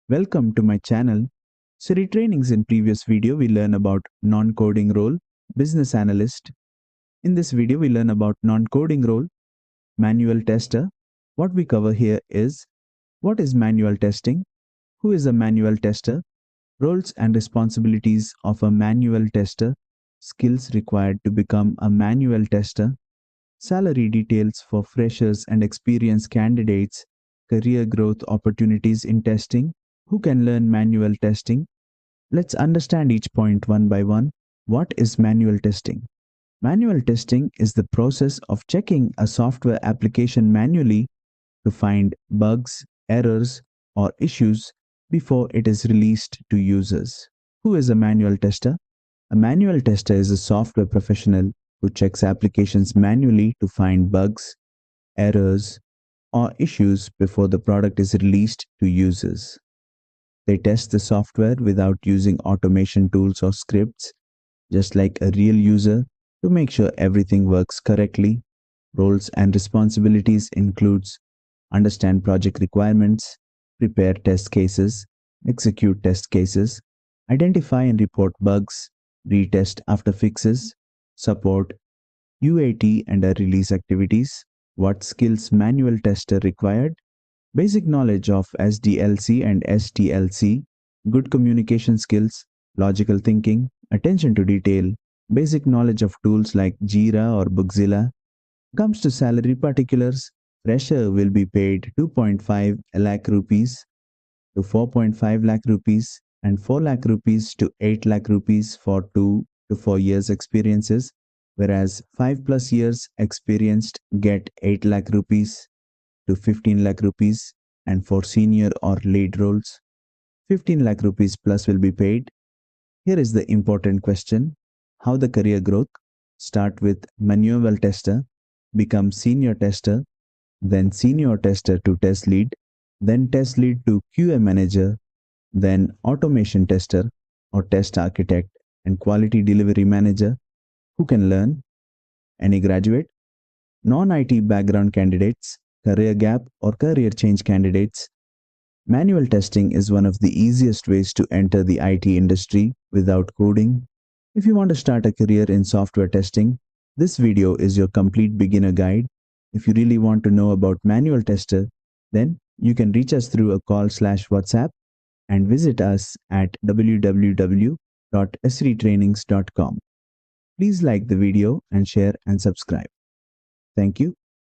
Welcome to my channel. So retrainings in previous video we learn about non-coding role, business analyst. In this video we learn about non-coding role, manual tester. What we cover here is what is manual testing, who is a manual tester, roles and responsibilities of a manual tester, skills required to become a manual tester, salary details for freshers and experienced candidates, career growth opportunities in testing, who can learn manual testing. Let's understand each point one by one. What is manual testing? Manual testing is the process of checking a software application manually to find bugs, errors, or issues before it is released to users. Who is a manual tester? A manual tester is a software professional who checks applications manually to find bugs, errors, or issues before the product is released to users. They test the software without using automation tools or scripts, just like a real user, to make sure everything works correctly. Roles and responsibilities includes understand project requirements, prepare test cases, execute test cases, identify and report bugs, retest after fixes, support UAT and release activities. What skills manual tester required? Basic knowledge of SDLC and STLC, good communication skills, logical thinking, attention to detail, basic knowledge of tools like Jira or Bookzilla. Comes to salary particulars, fresher will be paid 2.5 lakh rupees to 4.5 lakh rupees and 4 lakh rupees to 8 lakh rupees for 2 to 4 years experiences, whereas 5 plus years experienced get 8 lakh rupees to 15 lakh rupees, and for senior or lead roles 15 lakh rupees plus will be paid. Here is the important question: how the career growth? Start with manual tester, become senior tester, then senior tester to test lead, then test lead to QA manager, then automation tester or test architect and quality delivery manager. Who can learn? Any graduate, non-IT background candidates, career gap or career change candidates. Manual testing is one of the easiest ways to enter the IT industry without coding. If you want to start a career in software testing, this video is your complete beginner guide. If you really want to know about manual tester, then you can reach us through a call/WhatsApp and visit us at www.sretrainings.com. Please like the video and share and subscribe. Thank you.